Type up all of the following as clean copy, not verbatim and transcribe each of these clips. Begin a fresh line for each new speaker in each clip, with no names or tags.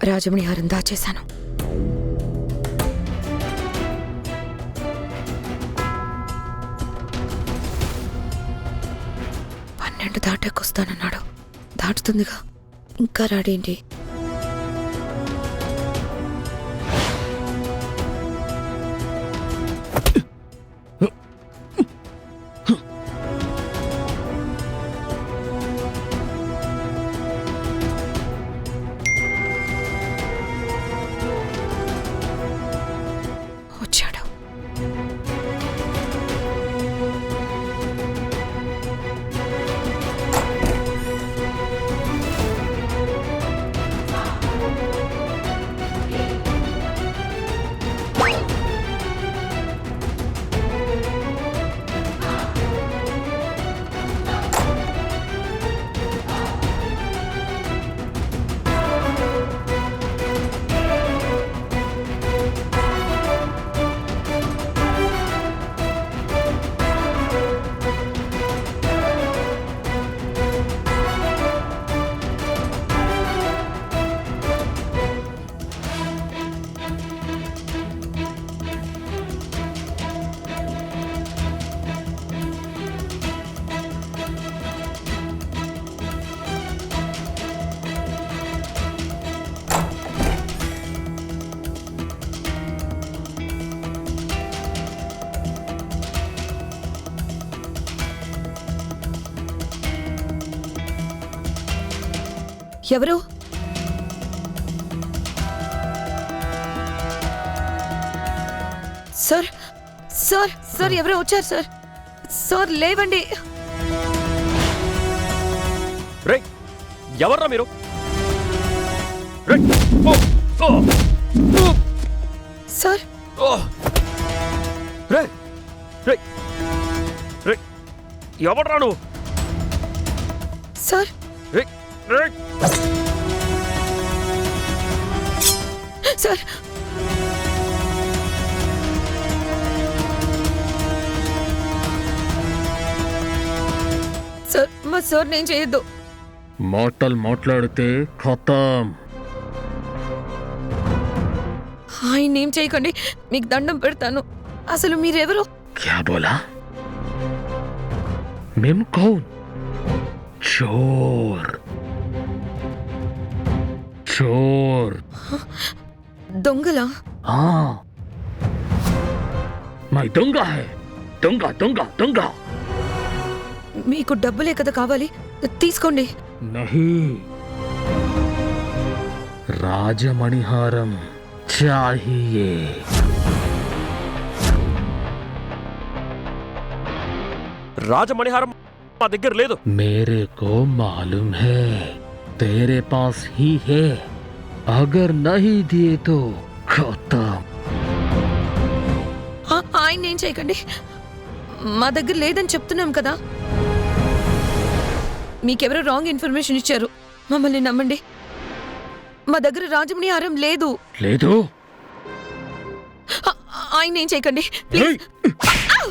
రాజమణి హారం దాచేశాను. పన్నెండు దాటాకొస్తానన్నాడు. దాటుతుందిగా, ఇంకా రాడేంటి? వచ్చాడు. ఎవరు? సార్ సార్ సార్ ఎవరో వచ్చారు సార్. సార్ లేవండి.
రే, ఎవర్రా మీరు?
సార్
రే రే రే, ఎవర్రా నువ్వు?
సార్
రే రే,
సార్ సార్ మా సార్ నేను చేయొద్దు.
మాటలు మాట్లాడితే ఖతం.
ఆయన ఏం చేయకండి, మీకు దండం పెడతాను. అసలు మీరెవరు?
क्या बोला? మేము कौन? चोर चोर.
దొంగలా?
हाँ, मैं दंगा है. दंगा दंगा दंगा.
మీకు డబ్బులే కదా కావాలి, తీసుకోండి.
नहीं, రాజమణిహారం चाहिए.
రాజమణిహారం మా దగ్గర లేదు.
मेरे को मालूम है तेरे पास ही है. अगर नहीं दिए तो खत्म.
ఆయన ఏం చేయకండి, మా దగ్గర లేదని చెప్తున్నాం కదా. మీకెవరో రాంగ్ ఇన్ఫర్మేషన్ ఇచ్చారు, మమ్మల్ని నమ్మండి. మా దగ్గర రాజమణి హారం లేదు.
లేదు.
ఆయన ఏం చేయకండి ప్లీజ్.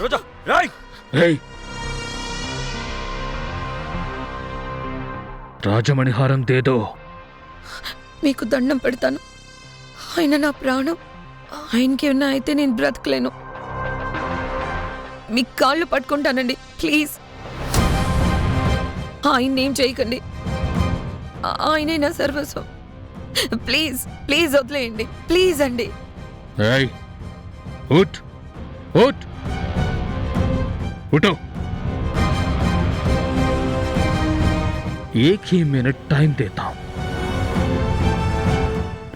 రోజా, రేయ్.
ఏయ్, రాజమణిహారం దేదో.
మీకు దండం పెడతాను, ఆయన నా ప్రాణం. ఆయనకి ఏమన్నా అయితే నేను బ్రతకలేను. మీ కాళ్ళు పట్టుకుంటానండి ప్లీజ్. ఆయన ఏం చేయకండి, ఆయనే నా సర్వస్వం. ప్లీజ్ ప్లీజ్ వదిలేయండి ప్లీజ్ అండి.
ఏయ్, ఉట్ ఉట్ उठो. एक ही मिनट टाइम देता हूं.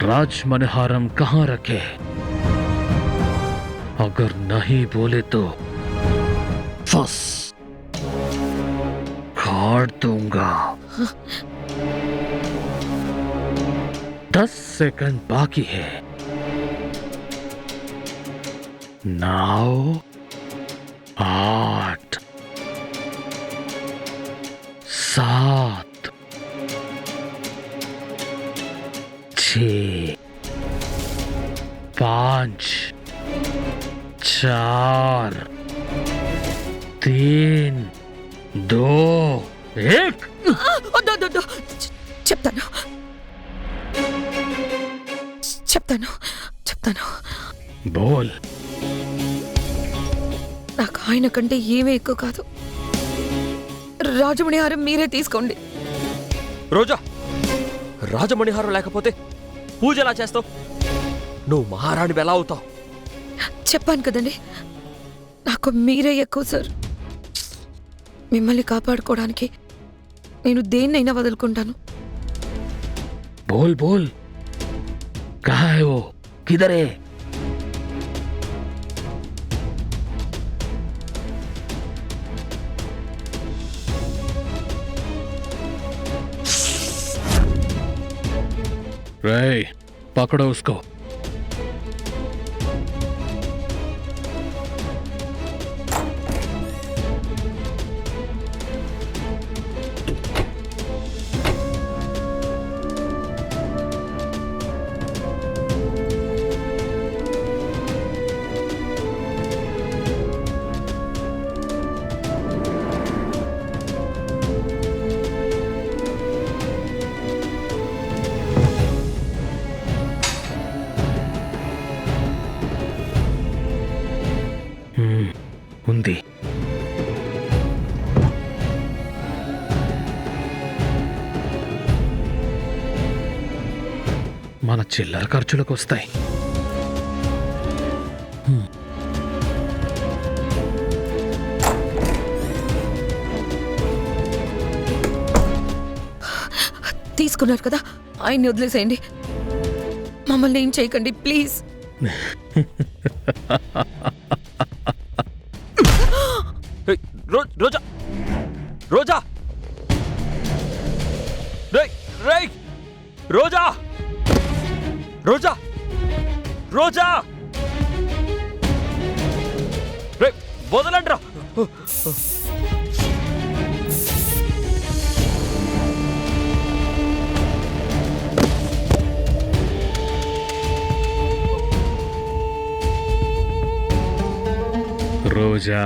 राजमणिहारम कहां रखे? अगर नहीं बोले तो फस काट दूंगा. 10 सेकंड बाकी है. 9 8 7 6 5 4 3 2 1.
చెప్తాను. చెప్తాను చెప్తాను
बोल।
నాకు ఆయన కంటే ఏమీ ఎక్కువ కాదు. రాజమణిహారం మీరే తీసుకోండి.
రోజా, రాజమణిహారం లేకపోతే పూజ ఎలా చేస్తావు? నువ్వు మహారాణివి ఎలా అవుతావు?
చెప్పాను కదండి, నాకు మీరే ఎక్కువ సార్. మిమ్మల్ని కాపాడుకోవడానికి నేను దేన్నైనా వదులుకుంటాను.
बोल बोल, कहाँ है वो, किधर है? रे, पकड़ो उसको। ఉంది. మన చిల్లర ఖర్చులకు వస్తాయి.
తీసుకున్నారు కదా, ఆయన్ని వదిలేసేయండి. మమ్మల్ని ఏం చేయకండి ప్లీజ్.
ఏయ్, రోజా, రోజా, రేయ్, రేయ్, రోజా, రోజా, రోజా, రేయ్, వదలండి రా.
రోజా